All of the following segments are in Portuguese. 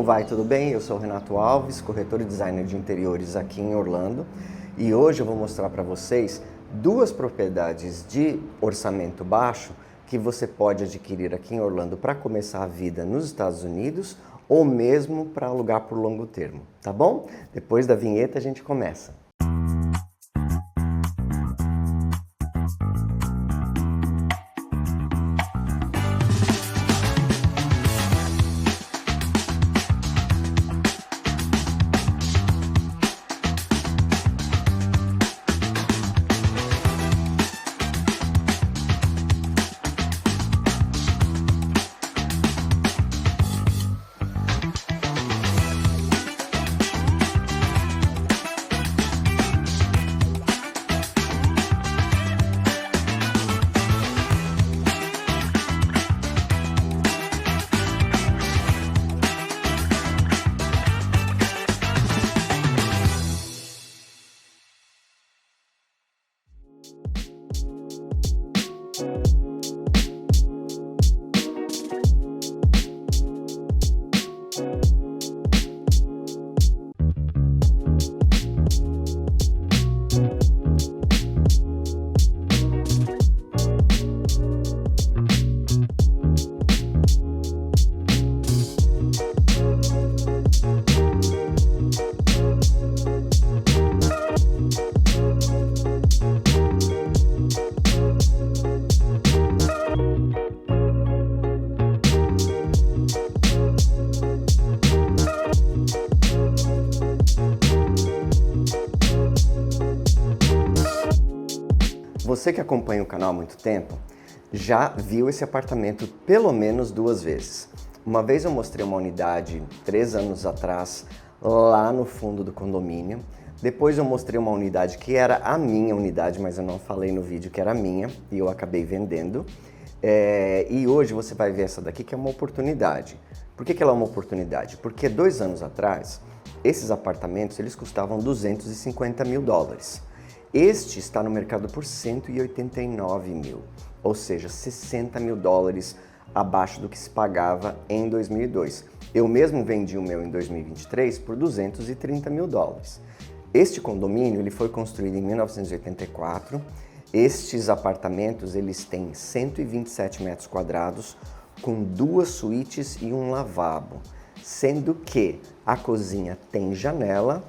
Como vai? Tudo bem? Eu sou o Renato Alves, corretor e designer de interiores aqui em Orlando, e hoje eu vou mostrar para vocês duas propriedades de orçamento baixo que você pode adquirir aqui em Orlando para começar a vida nos Estados Unidos ou mesmo para alugar por longo termo, tá bom? Depois da vinheta a gente começa. Você que acompanha o canal há muito tempo, já viu esse apartamento pelo menos duas vezes. Uma vez eu mostrei uma unidade 3 anos atrás, lá no fundo do condomínio. Depois eu mostrei uma unidade que era a minha unidade, mas eu não falei no vídeo que era minha, e eu acabei vendendo. E hoje você vai ver essa daqui, que é uma oportunidade. Por que ela é uma oportunidade? Porque 2 anos atrás, esses apartamentos eles custavam 250 mil dólares. Este está no mercado por 189 mil, ou seja, 60 mil dólares abaixo do que se pagava em 2002. Eu mesmo vendi o meu em 2023 por 230 mil dólares. Este condomínio ele foi construído em 1984. Estes apartamentos eles têm 127 metros quadrados, com 2 suítes e um lavabo, sendo que a cozinha tem janela.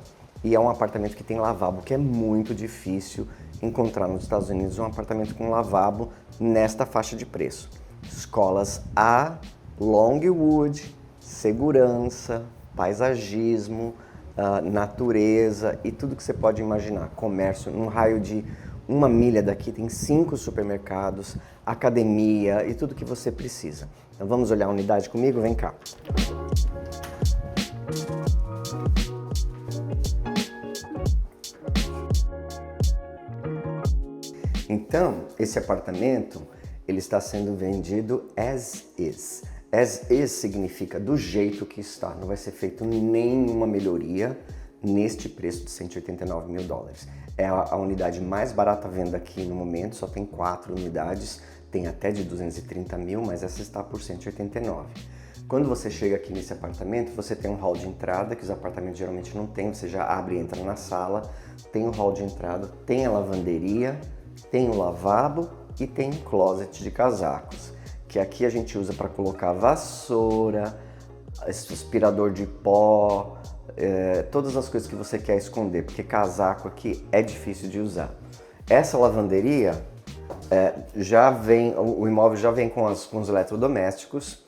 E é um apartamento que tem lavabo, que é muito difícil encontrar nos Estados Unidos um apartamento com lavabo nesta faixa de preço. Escolas A, Longwood, segurança, paisagismo, natureza e tudo que você pode imaginar. Comércio, num raio de 1 milha daqui tem 5 supermercados, academia e tudo que você precisa. Então vamos olhar a unidade comigo? Vem cá. Então, esse apartamento, ele está sendo vendido as is. As is significa do jeito que está, não vai ser feito nenhuma melhoria neste preço de 189 mil dólares. É a unidade mais barata à venda aqui no momento, só tem 4 unidades, tem até de 230 mil, mas essa está por 189. Quando você chega aqui nesse apartamento, você tem um hall de entrada, que os apartamentos geralmente não tem, você já abre e entra na sala, tem o hall de entrada, tem a lavanderia, tem o lavabo e tem um closet de casacos, que aqui a gente usa para colocar vassoura, aspirador de pó, todas as coisas que você quer esconder, porque casaco aqui é difícil de usar. Essa lavanderia, o imóvel já vem com os eletrodomésticos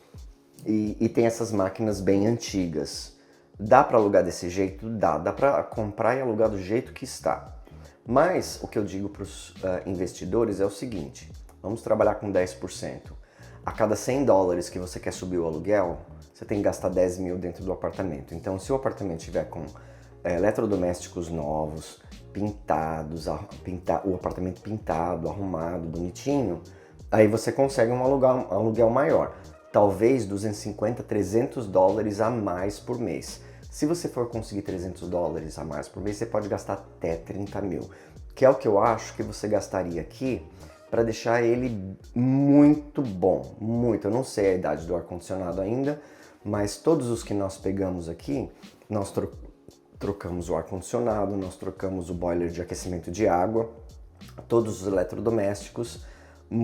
e tem essas máquinas bem antigas. Dá para alugar desse jeito? Dá para comprar e alugar do jeito que está. Mas o que eu digo para os investidores é o seguinte: vamos trabalhar com 10%. A cada 100 dólares que você quer subir o aluguel, você tem que gastar 10 mil dentro do apartamento. Então, se o apartamento tiver com eletrodomésticos novos, pintados, o apartamento pintado, arrumado, bonitinho, aí você consegue um aluguel maior. Talvez 250, 300 dólares a mais por mês. Se você for conseguir 300 dólares a mais por mês, você pode gastar até 30 mil, que é o que eu acho que você gastaria aqui para deixar ele muito bom, muito. Eu não sei a idade do ar-condicionado ainda, mas todos os que nós pegamos aqui, nós trocamos o ar-condicionado, nós trocamos o boiler de aquecimento de água, todos os eletrodomésticos,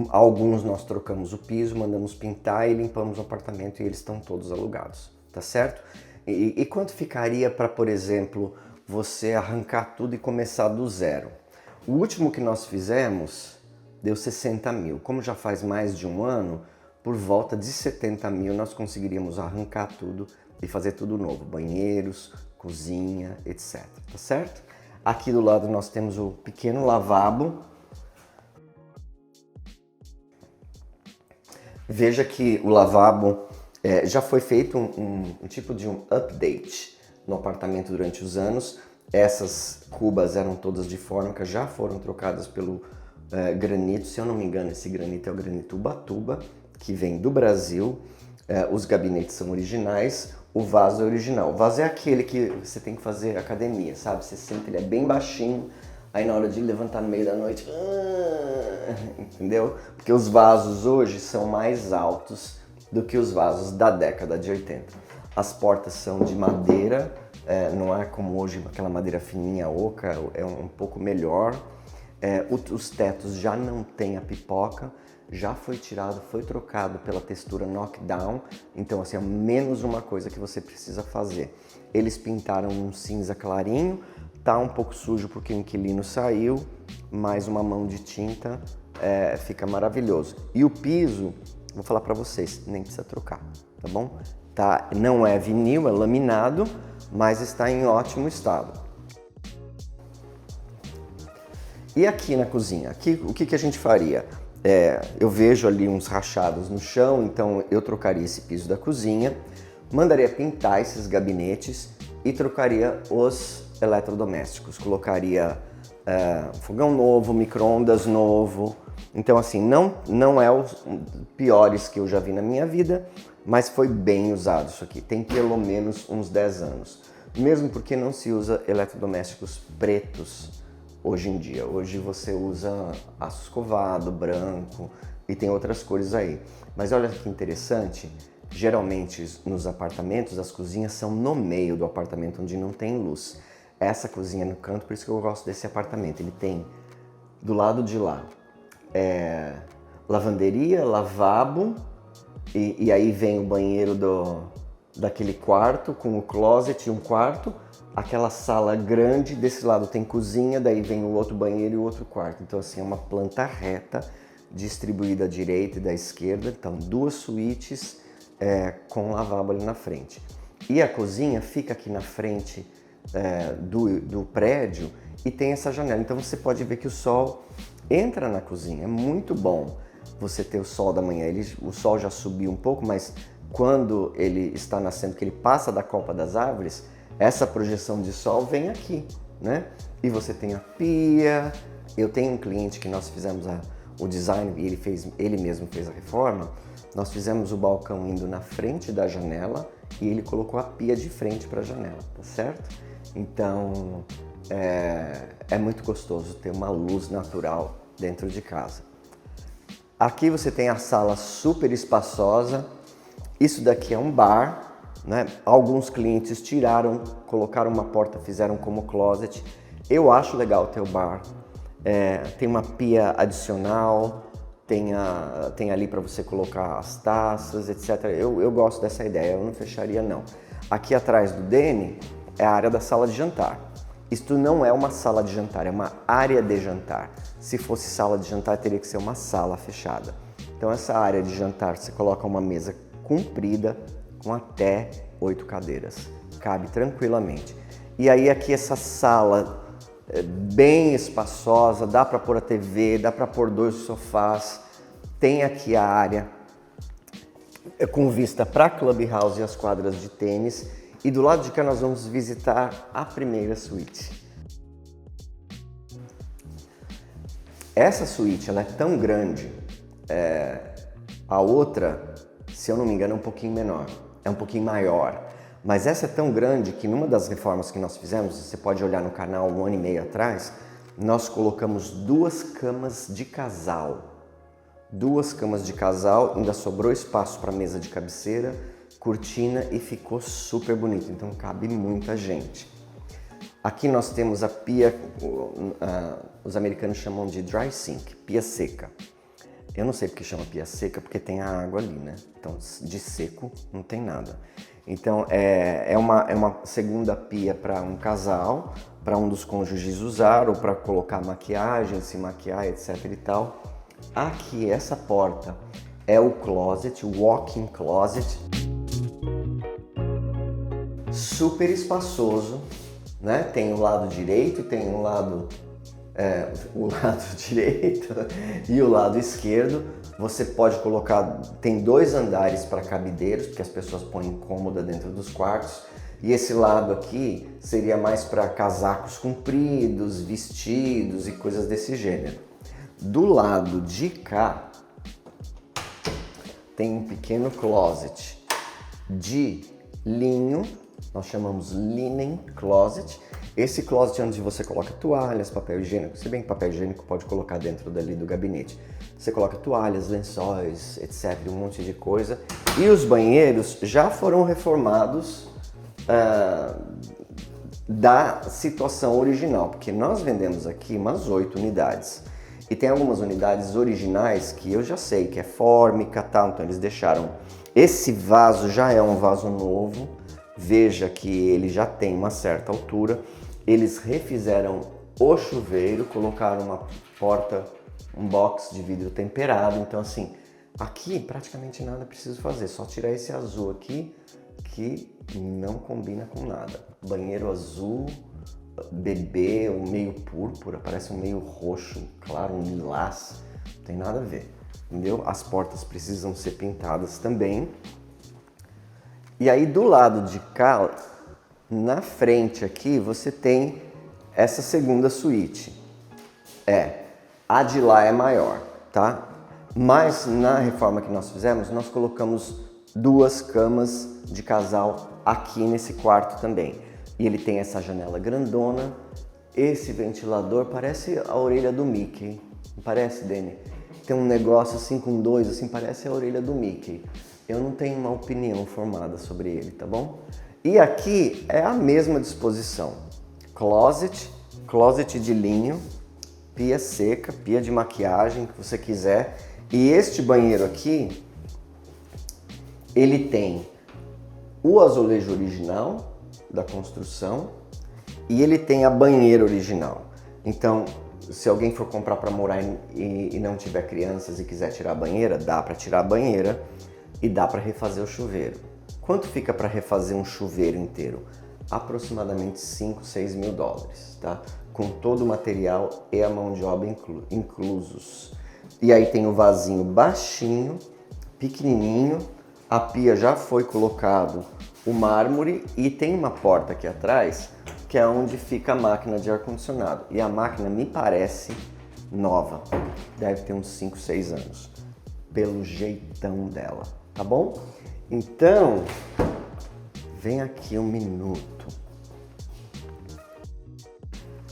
alguns nós trocamos o piso, mandamos pintar e limpamos o apartamento e eles estão todos alugados, tá certo? E quanto ficaria para, por exemplo, você arrancar tudo e começar do zero? O último que nós fizemos deu 60 mil. Como já faz mais de um ano, por volta de 70 mil nós conseguiríamos arrancar tudo e fazer tudo novo. Banheiros, cozinha, etc. Tá certo? Aqui do lado nós temos o pequeno lavabo. Veja que o lavabo já foi feito um tipo de um update no apartamento durante os anos. Essas cubas eram todas de fórmica, já foram trocadas pelo granito. Se eu não me engano, esse granito é o granito Ubatuba, que vem do Brasil. Os gabinetes são originais, o vaso é original. O vaso é aquele que você tem que fazer academia, sabe? Você senta, ele é bem baixinho, aí na hora de levantar no meio da noite, entendeu? Porque os vasos hoje são mais altos do que os vasos da década de 80. As portas são de madeira, não é como hoje aquela madeira fininha, oca, é um pouco melhor. Os tetos já não tem a pipoca, já foi tirado, foi trocado pela textura knockdown, então assim, é menos uma coisa que você precisa fazer. Eles pintaram um cinza clarinho, tá um pouco sujo porque o inquilino saiu, mais uma mão de tinta, fica maravilhoso. E o piso, vou falar para vocês, nem precisa trocar, tá bom? Tá, não é vinil, é laminado, mas está em ótimo estado. E aqui na cozinha, aqui, o que a gente faria? Eu vejo ali uns rachados no chão, então eu trocaria esse piso da cozinha, mandaria pintar esses gabinetes e trocaria os eletrodomésticos. Colocaria fogão novo, micro-ondas novo. Então assim, não é os piores que eu já vi na minha vida, mas foi bem usado isso aqui. Tem pelo menos uns 10 anos. Mesmo porque não se usa eletrodomésticos pretos hoje em dia. Hoje você usa aço escovado, branco e tem outras cores aí. Mas olha que interessante, geralmente nos apartamentos as cozinhas são no meio do apartamento onde não tem luz. Essa cozinha no canto, por isso que eu gosto desse apartamento. Ele tem do lado de lá lavanderia, lavabo e aí vem o banheiro daquele quarto com o closet e um quarto. Aquela sala grande, desse lado tem cozinha, daí vem o outro banheiro e o outro quarto. Então assim, é uma planta reta, distribuída à direita e da esquerda. Então duas suítes com lavabo ali na frente. E a cozinha fica aqui na frente do prédio e tem essa janela. Então você pode ver que o sol entra na cozinha. É muito bom você ter o sol da manhã. O sol já subiu um pouco, mas quando ele está nascendo, que ele passa da copa das árvores, essa projeção de sol vem aqui, né? E você tem a pia. Eu tenho um cliente que nós fizemos o design e ele mesmo fez a reforma. Nós fizemos o balcão indo na frente da janela e ele colocou a pia de frente para a janela, tá certo? Então é muito gostoso ter uma luz natural dentro de casa. Aqui você tem a sala super espaçosa. Isso daqui é um bar. Né? Alguns clientes tiraram, colocaram uma porta, fizeram como closet. Eu acho legal ter o bar. Tem uma pia adicional, tem ali para você colocar as taças, etc. Eu gosto dessa ideia, eu não fecharia não. Aqui atrás do Dene é a área da sala de jantar. Isto não é uma sala de jantar, é uma área de jantar. Se fosse sala de jantar, teria que ser uma sala fechada. Então essa área de jantar, você coloca uma mesa comprida, com até 8 cadeiras, cabe tranquilamente. E aí aqui essa sala bem espaçosa, dá para pôr a TV, dá para pôr 2 sofás, tem aqui a área com vista para a Clubhouse e as quadras de tênis, e do lado de cá nós vamos visitar a primeira suíte. Essa suíte ela é tão grande, a outra, se eu não me engano, é um pouquinho menor. É um pouquinho maior, mas essa é tão grande que numa das reformas que nós fizemos, você pode olhar no canal 1 ano e meio atrás, nós colocamos 2 camas de casal. 2 camas de casal, ainda sobrou espaço para mesa de cabeceira, cortina e ficou super bonito, então cabe muita gente. Aqui nós temos a pia, os americanos chamam de dry sink, pia seca. Eu não sei porque chama pia seca, porque tem a água ali, né? Então de seco não tem nada. Então é uma segunda pia para um casal, para um dos cônjuges usar ou para colocar maquiagem, se maquiar, etc e tal. Aqui essa porta é o closet, o walk-in closet. Super espaçoso, né? Tem o lado direito, tem o lado direito e o lado esquerdo. Você pode colocar, tem 2 andares para cabideiros, porque as pessoas põem cômoda dentro dos quartos. E esse lado aqui seria mais para casacos compridos, vestidos e coisas desse gênero. Do lado de cá tem um pequeno closet de linho, nós chamamos linen closet. Esse closet é onde você coloca toalhas, papel higiênico, se bem que papel higiênico pode colocar dentro dali do gabinete. Você coloca toalhas, lençóis, etc, um monte de coisa. E os banheiros já foram reformados da situação original, porque nós vendemos aqui umas 8 unidades. E tem algumas unidades originais que eu já sei que é fórmica, tal, então eles deixaram. Esse vaso já é um vaso novo, veja que ele já tem uma certa altura. Eles refizeram o chuveiro, colocaram uma porta, um box de vidro temperado. Então assim, aqui praticamente nada preciso fazer, só tirar esse azul aqui que não combina com nada. Banheiro azul, bebê, um meio púrpura, parece um meio roxo, claro, um lilás, não tem nada a ver, entendeu? As portas precisam ser pintadas também. E aí do lado de cá, na frente aqui, você tem essa segunda suíte. A de lá é maior, tá? Mas na reforma que nós fizemos, nós colocamos 2 camas de casal aqui nesse quarto também. E ele tem essa janela grandona, esse ventilador parece a orelha do Mickey, não parece, Dani? Tem um negócio assim com 2, assim, parece a orelha do Mickey. Eu não tenho uma opinião formada sobre ele, tá bom? E aqui é a mesma disposição. Closet de linho, pia seca, pia de maquiagem, que você quiser. E este banheiro aqui, ele tem o azulejo original da construção e ele tem a banheira original. Então, se alguém for comprar para morar e não tiver crianças e quiser tirar a banheira, dá para tirar a banheira e dá para refazer o chuveiro. Quanto fica para refazer um chuveiro inteiro? Aproximadamente 5, 6 mil dólares, tá? Com todo o material e a mão de obra inclusos. E aí tem o vasinho baixinho, pequenininho, a pia já foi colocado o mármore e tem uma porta aqui atrás que é onde fica a máquina de ar-condicionado. E a máquina me parece nova, deve ter uns 5, 6 anos, pelo jeitão dela, tá bom? Então, vem aqui um minuto.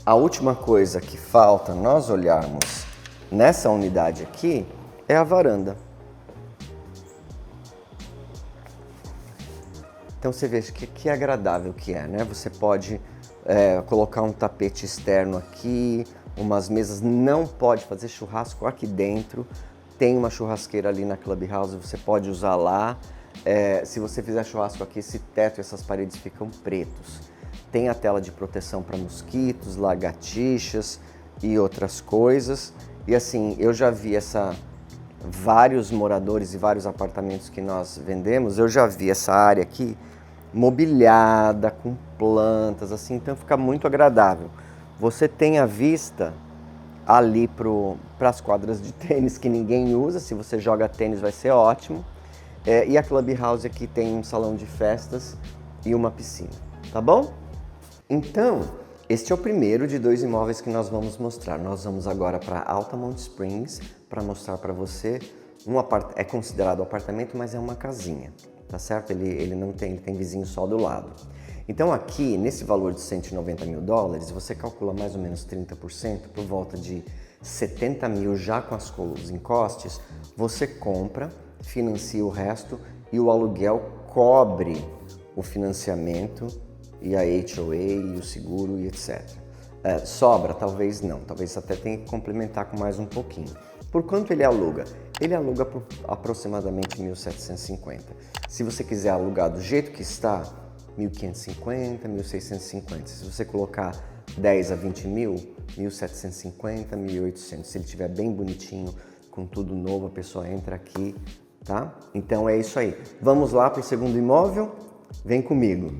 A última coisa que falta nós olharmos nessa unidade aqui é a varanda. Então você veja que agradável que é, né? Você pode colocar um tapete externo aqui, umas mesas, não pode fazer churrasco aqui dentro. Tem uma churrasqueira ali na Clubhouse, você pode usar lá. Se você fizer churrasco aqui, esse teto e essas paredes ficam pretos. Tem a tela de proteção para mosquitos, lagartixas e outras coisas. E assim, eu já vi vários moradores e vários apartamentos que nós vendemos, eu já vi essa área aqui mobiliada, com plantas, assim, então fica muito agradável. Você tem a vista ali para as quadras de tênis que ninguém usa, se você joga tênis vai ser ótimo. E a Clubhouse aqui tem um salão de festas e uma piscina, tá bom? Então, este é o primeiro de 2 imóveis que nós vamos mostrar. Nós vamos agora para Altamont Springs para mostrar para você é considerado apartamento, mas é uma casinha, tá certo? Ele não tem, ele tem vizinho só do lado. Então aqui, nesse valor de 190 mil dólares, você calcula mais ou menos 30%, por volta de 70 mil já com os encostes, você compra, financia o resto e o aluguel cobre o financiamento e a HOA e o seguro e etc. Sobra? Talvez não, talvez até tenha que complementar com mais um pouquinho. Por quanto ele aluga? Ele aluga por aproximadamente 1.750. Se você quiser alugar do jeito que está, 1.550, 1.650. Se você colocar 10 a 20 mil, 1.750, 1.800. Se ele estiver bem bonitinho, com tudo novo, a pessoa entra aqui, tá? Então é isso aí. Vamos lá para o segundo imóvel? Vem comigo.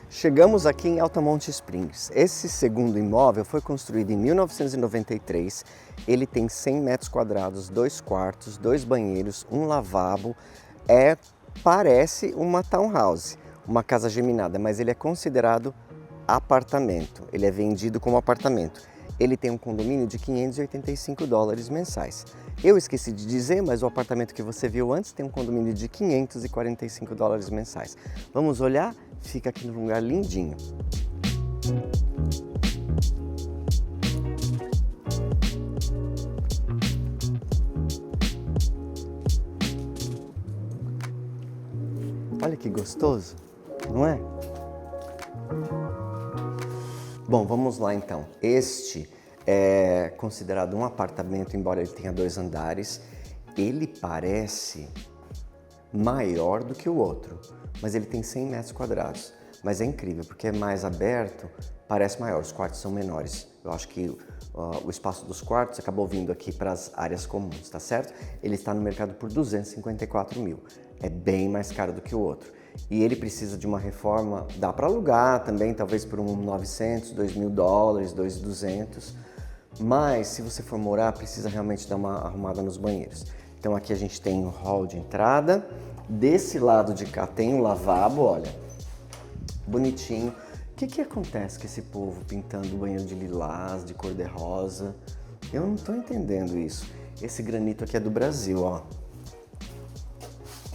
Chegamos aqui em Altamonte Springs. Esse segundo imóvel foi construído em 1993. Ele tem 100 metros quadrados, 2 quartos, 2 banheiros, um lavabo. Parece uma townhouse, uma casa geminada, mas ele é considerado apartamento. Ele é vendido como apartamento. Ele tem um condomínio de $585 mensais. Eu esqueci de dizer, mas o apartamento que você viu antes tem um condomínio de $545 mensais. Vamos olhar? Fica aqui num lugar lindinho. Olha que gostoso, não é? Bom, vamos lá então. Este é considerado um apartamento, embora ele tenha 2 andares. Ele parece maior do que o outro, mas ele tem 100 metros quadrados. Mas é incrível, porque é mais aberto, parece maior, os quartos são menores. Eu acho que o espaço dos quartos acabou vindo aqui para as áreas comuns, tá certo? Ele está no mercado por 254 mil. É bem mais caro do que o outro. E ele precisa de uma reforma, dá para alugar também, talvez por uns 900, 2.000 dólares, 2.200. Mas se você for morar, precisa realmente dar uma arrumada nos banheiros. Então aqui a gente tem o hall de entrada. Desse lado de cá tem um lavabo, olha, bonitinho. O que acontece com esse povo pintando o banheiro de lilás, de cor-de-rosa? Eu não estou entendendo isso. Esse granito aqui é do Brasil, ó.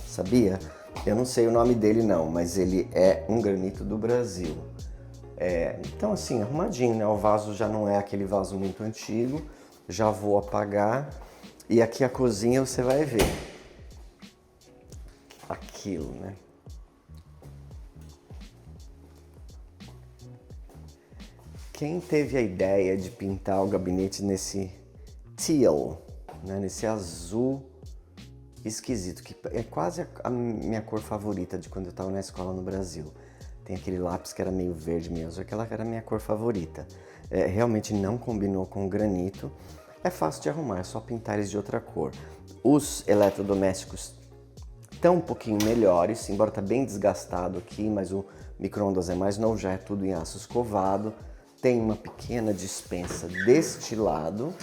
Sabia? Eu não sei o nome dele não, mas ele é um granito do Brasil. Então assim, arrumadinho, né? O vaso já não é aquele vaso muito antigo. Já vou apagar. E aqui a cozinha você vai ver. Aquilo, né? Quem teve a ideia de pintar o gabinete nesse teal, né? Nesse azul esquisito, que é quase a minha cor favorita de quando eu estava na escola no Brasil. Tem aquele lápis que era meio verde, meio azul, aquela era a minha cor favorita. Realmente não combinou com o granito. É fácil de arrumar, é só pintar eles de outra cor. Os eletrodomésticos estão um pouquinho melhores, embora tá bem desgastado aqui, mas o micro-ondas é mais novo, já é tudo em aço escovado. Tem uma pequena despensa deste lado,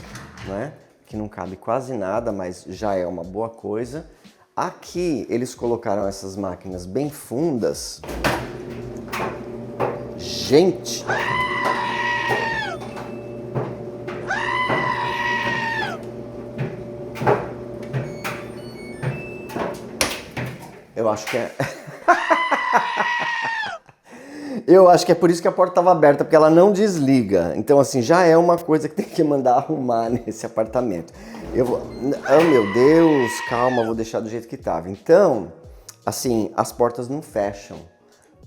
né? Que não cabe quase nada, mas já é uma boa coisa. Aqui eles colocaram essas máquinas bem fundas. Gente! Eu acho que é... Eu acho que é por isso que a porta estava aberta, porque ela não desliga. Então, assim, já é uma coisa que tem que mandar arrumar nesse apartamento. Oh, meu Deus, calma, vou deixar do jeito que estava. Então, assim, as portas não fecham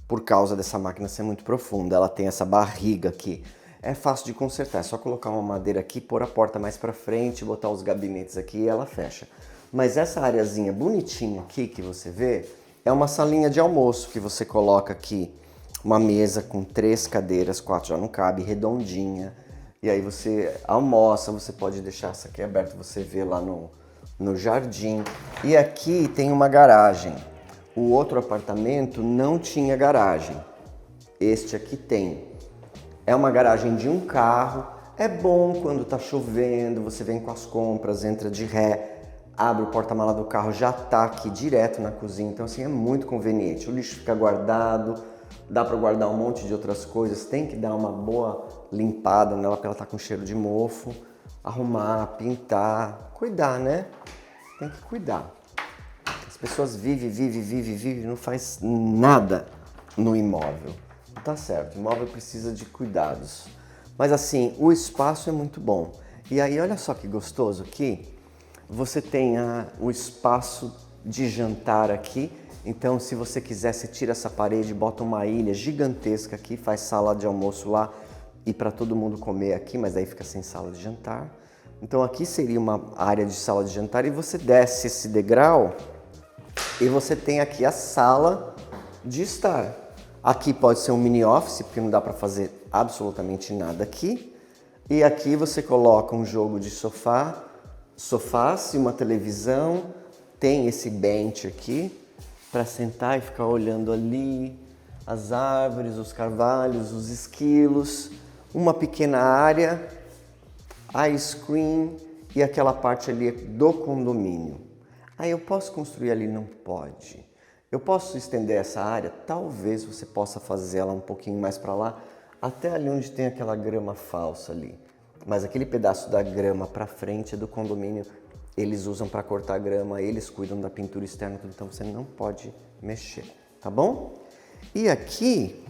por causa dessa máquina ser muito profunda. Ela tem essa barriga aqui. É fácil de consertar, é só colocar uma madeira aqui, pôr a porta mais para frente, botar os gabinetes aqui e ela fecha. Mas essa areazinha bonitinha aqui que você vê é uma salinha de almoço que você coloca aqui uma mesa com 3 cadeiras, 4 já não cabe, redondinha. E aí você almoça, você pode deixar essa aqui aberta, você vê lá no jardim. E aqui tem uma garagem. O outro apartamento não tinha garagem. Este aqui tem. É uma garagem de um carro. É bom quando tá chovendo, você vem com as compras, entra de ré, abre o porta-mala do carro, já tá aqui direto na cozinha. Então assim, é muito conveniente. O lixo fica guardado, dá para guardar um monte de outras coisas. Tem que dar uma boa limpada nela para ela tá com cheiro de mofo. Arrumar, pintar, cuidar, né? Tem que cuidar. As pessoas vivem, não faz nada no imóvel. Tá certo, o imóvel precisa de cuidados. Mas assim, o espaço é muito bom. E aí, olha só que gostoso aqui. Você tem o espaço de jantar aqui. Então, se você quiser, você tira essa parede, bota uma ilha gigantesca aqui, faz sala de almoço lá e para todo mundo comer aqui, mas aí fica sem sala de jantar. Então, aqui seria uma área de sala de jantar e você desce esse degrau e você tem aqui a sala de estar. Aqui pode ser um mini office, porque não dá para fazer absolutamente nada aqui. E aqui você coloca um jogo de sofás e uma televisão. Tem esse bench aqui para sentar e ficar olhando ali as árvores, os carvalhos, os esquilos. Uma pequena área, ice cream e aquela parte ali do condomínio. Aí eu posso construir ali? Não pode. Eu posso estender essa área? Talvez você possa fazer ela um pouquinho mais para lá, até ali onde tem aquela grama falsa ali. Mas aquele pedaço da grama para frente é do condomínio, eles usam para cortar grama, eles cuidam da pintura externa, então você não pode mexer, tá bom? E aqui,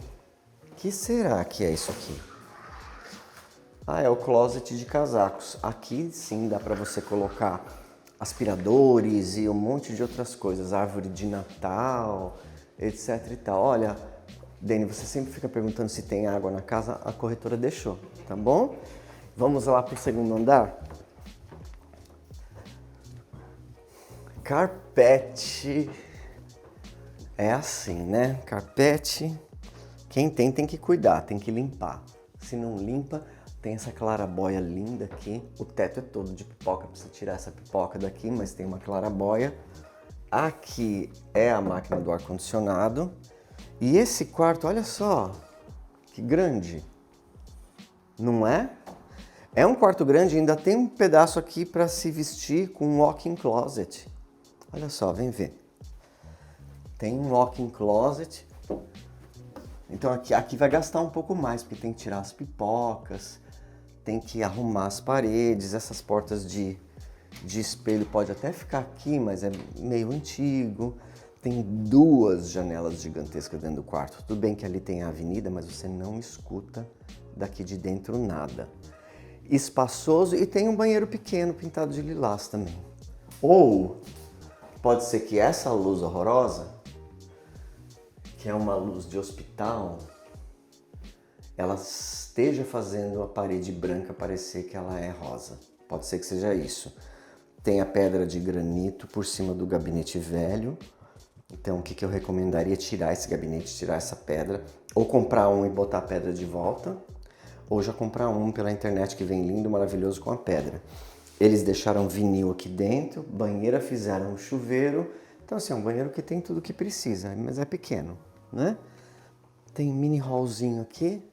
o que será que é isso aqui? É o closet de casacos. Aqui sim dá para você colocar aspiradores e um monte de outras coisas, árvore de Natal, etc e tal. Olha, Dani, você sempre fica perguntando se tem água na casa, a corretora deixou, tá bom? Vamos lá para o segundo andar. Carpete. É assim, né? Carpete, quem tem que cuidar, tem que limpar. Se não limpa, tem essa clarabóia linda aqui. O teto é todo de pipoca, precisa tirar essa pipoca daqui, mas tem uma clarabóia. Aqui é a máquina do ar-condicionado. E esse quarto, olha só, que grande. Não é? É um quarto grande, ainda tem um pedaço aqui para se vestir com um walk-in closet. Olha só, vem ver. Tem um walk-in closet. Então aqui vai gastar um pouco mais, porque tem que tirar as pipocas, tem que arrumar as paredes, essas portas de espelho pode até ficar aqui, mas é meio antigo. Tem 2 janelas gigantescas dentro do quarto. Tudo bem que ali tem a avenida, mas você não escuta daqui de dentro nada. Espaçoso e tem um banheiro pequeno pintado de lilás também. Ou pode ser que essa luz horrorosa, que é uma luz de hospital, ela esteja fazendo a parede branca parecer que ela é rosa. Pode ser que seja isso. Tem a pedra de granito por cima do gabinete velho. Então o que eu recomendaria? Tirar esse gabinete, tirar essa pedra. Ou comprar um e botar a pedra de volta. Ou já comprar um pela internet que vem lindo, maravilhoso com a pedra. Eles deixaram vinil aqui dentro, banheira, fizeram um chuveiro. Então assim, é um banheiro que tem tudo o que precisa, mas é pequeno, né? Tem um mini hallzinho aqui.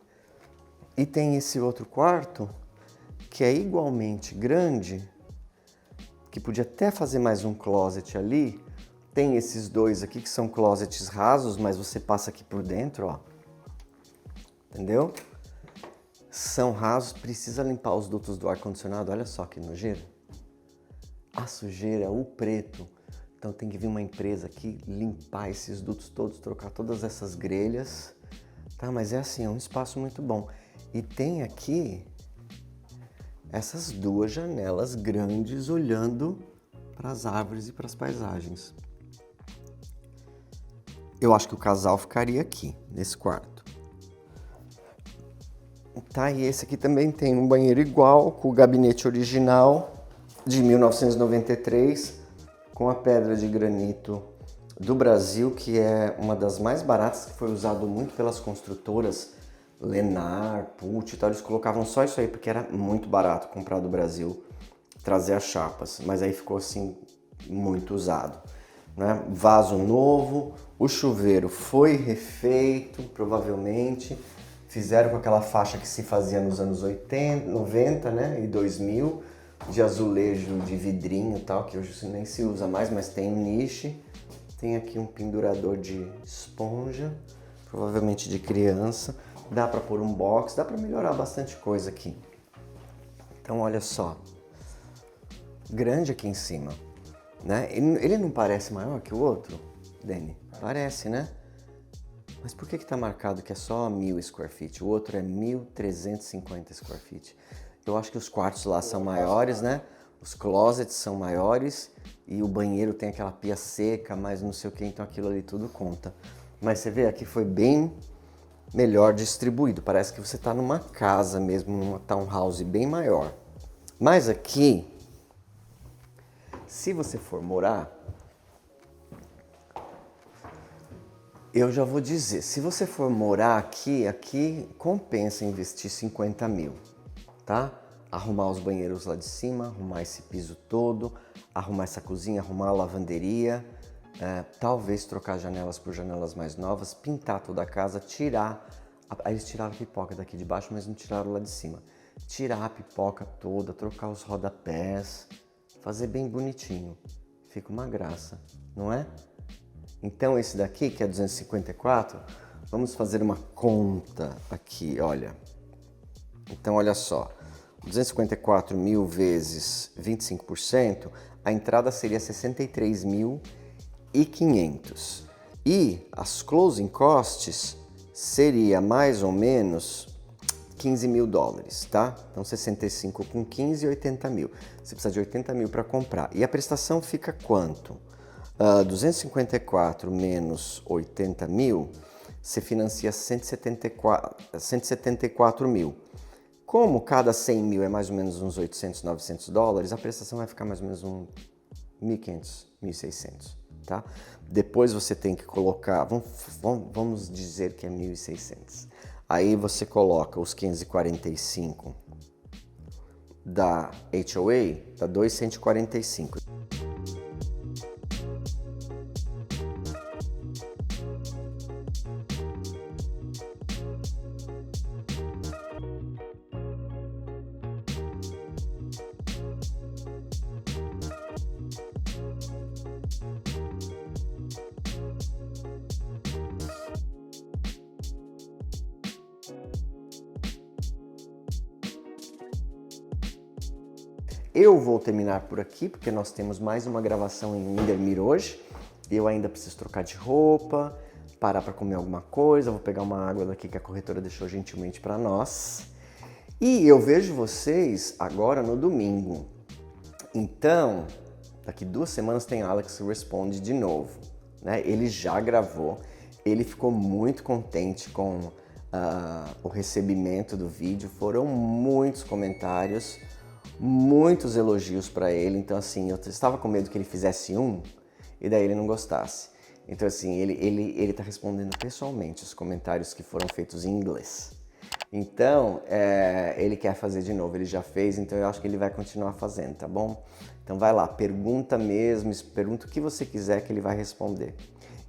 E tem esse outro quarto, que é igualmente grande, que podia até fazer mais um closet ali. Tem esses 2 aqui que são closets rasos, mas você passa aqui por dentro, ó. Entendeu? São rasos, precisa limpar os dutos do ar-condicionado. Olha só que nojeira. A sujeira, o preto. Então tem que vir uma empresa aqui limpar esses dutos todos, trocar todas essas grelhas. Tá, mas é assim, é um espaço muito bom. E tem aqui essas 2 janelas grandes olhando para as árvores e para as paisagens. Eu acho que o casal ficaria aqui, nesse quarto. Tá, e esse aqui também tem um banheiro igual, com o gabinete original de 1993. com a pedra de granito do Brasil, que é uma das mais baratas, que foi usado muito pelas construtoras Lennar, Pucci e tal. Eles colocavam só isso aí porque era muito barato comprar do Brasil, trazer as chapas, mas aí ficou assim muito usado, né? Vaso novo, o chuveiro foi refeito, provavelmente fizeram com aquela faixa que se fazia nos anos 80, 90, né, e 2000, de azulejo de vidrinho e tal, que hoje nem se usa mais, mas tem um nicho. Tem aqui um pendurador de esponja, provavelmente de criança. Dá para pôr um box, dá para melhorar bastante coisa aqui. Então olha só, grande aqui em cima, né? Ele não parece maior que o outro, Dani? Parece, né? Mas por que está marcado que é só 1.000 square feet? O outro é 1.350 square feet. Eu acho que os quartos lá são maiores, né? Os closets são maiores e o banheiro tem aquela pia seca, mas não sei o que, então aquilo ali tudo conta. Mas você vê, aqui foi bem melhor distribuído. Parece que você está numa casa mesmo, numa townhouse bem maior. Mas aqui, se você for morar, eu já vou dizer, se você for morar aqui compensa investir 50 mil, tá? Arrumar os banheiros lá de cima, arrumar esse piso todo, arrumar essa cozinha, arrumar a lavanderia, talvez trocar janelas por janelas mais novas, pintar toda a casa, aí eles tiraram a pipoca daqui de baixo, mas não tiraram lá de cima. Tirar a pipoca toda, trocar os rodapés, fazer bem bonitinho. Fica uma graça, não é? Então esse daqui, que é 254, vamos fazer uma conta aqui, olha. Então olha só, 254 mil vezes 25%, a entrada seria 63.500. E as closing costs seria mais ou menos 15 mil dólares, tá? Então 65 com 15, 80 mil. Você precisa de 80 mil para comprar. E a prestação fica quanto? 254 menos 80 mil, você financia 174 mil. Como cada 100 mil é mais ou menos uns 800, 900 dólares, a prestação vai ficar mais ou menos uns 1.500, 1.600, tá? Depois você tem que colocar, vamos dizer que é 1.600. Aí você coloca os 545 da HOA, dá 245. Eu vou terminar por aqui, porque nós temos mais uma gravação em Windermere hoje. Eu ainda preciso trocar de roupa, parar para comer alguma coisa, vou pegar uma água daqui que a corretora deixou gentilmente para nós. E eu vejo vocês agora no domingo. Então, daqui 2 semanas tem Alex Responde de novo, né? Ele já gravou, ele ficou muito contente com o recebimento do vídeo, foram muitos comentários, muitos elogios para ele. Então assim, eu estava com medo que ele fizesse e daí ele não gostasse. Então assim, ele tá respondendo pessoalmente os comentários que foram feitos em inglês. Então, ele quer fazer de novo, ele já fez, então eu acho que ele vai continuar fazendo, tá bom? Então vai lá, pergunta mesmo, pergunta o que você quiser que ele vai responder.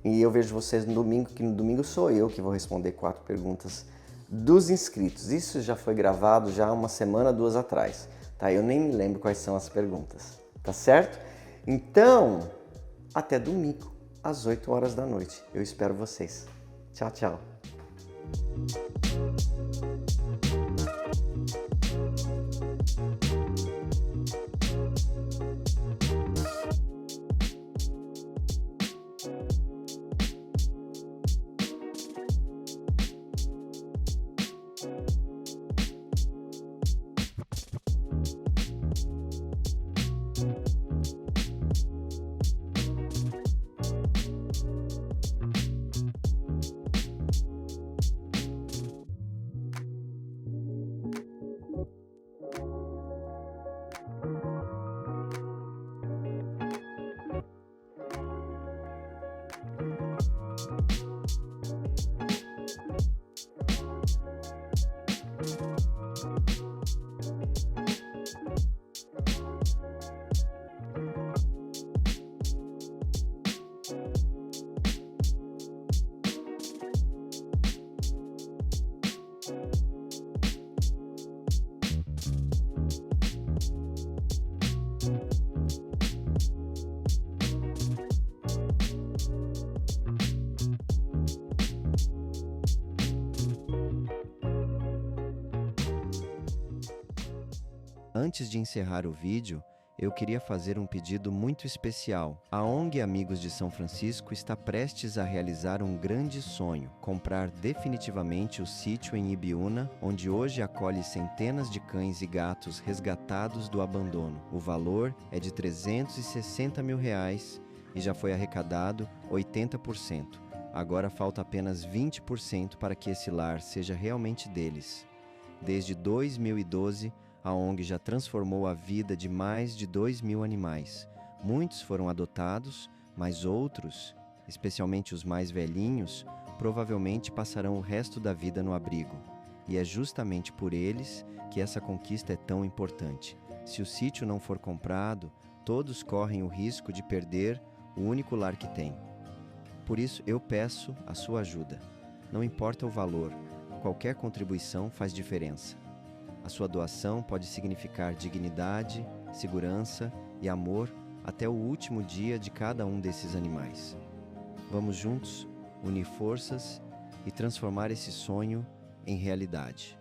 E eu vejo vocês no domingo, que no domingo sou eu que vou responder 4 perguntas dos inscritos. Isso já foi gravado já 1 semana, 2 atrás. Tá? Eu nem me lembro quais são as perguntas, tá certo? Então, até domingo, às 8 horas da noite. Eu espero vocês. Tchau, tchau. Antes de encerrar o vídeo, eu queria fazer um pedido muito especial. A ONG Amigos de São Francisco está prestes a realizar um grande sonho: comprar definitivamente o sítio em Ibiúna, onde hoje acolhe centenas de cães e gatos resgatados do abandono. O valor é de R$360 mil e já foi arrecadado 80%. Agora falta apenas 20% para que esse lar seja realmente deles. Desde 2012, a ONG já transformou a vida de mais de 2.000 animais. Muitos foram adotados, mas outros, especialmente os mais velhinhos, provavelmente passarão o resto da vida no abrigo. E é justamente por eles que essa conquista é tão importante. Se o sítio não for comprado, todos correm o risco de perder o único lar que têm. Por isso, eu peço a sua ajuda. Não importa o valor, qualquer contribuição faz diferença. A sua doação pode significar dignidade, segurança e amor até o último dia de cada um desses animais. Vamos juntos unir forças e transformar esse sonho em realidade.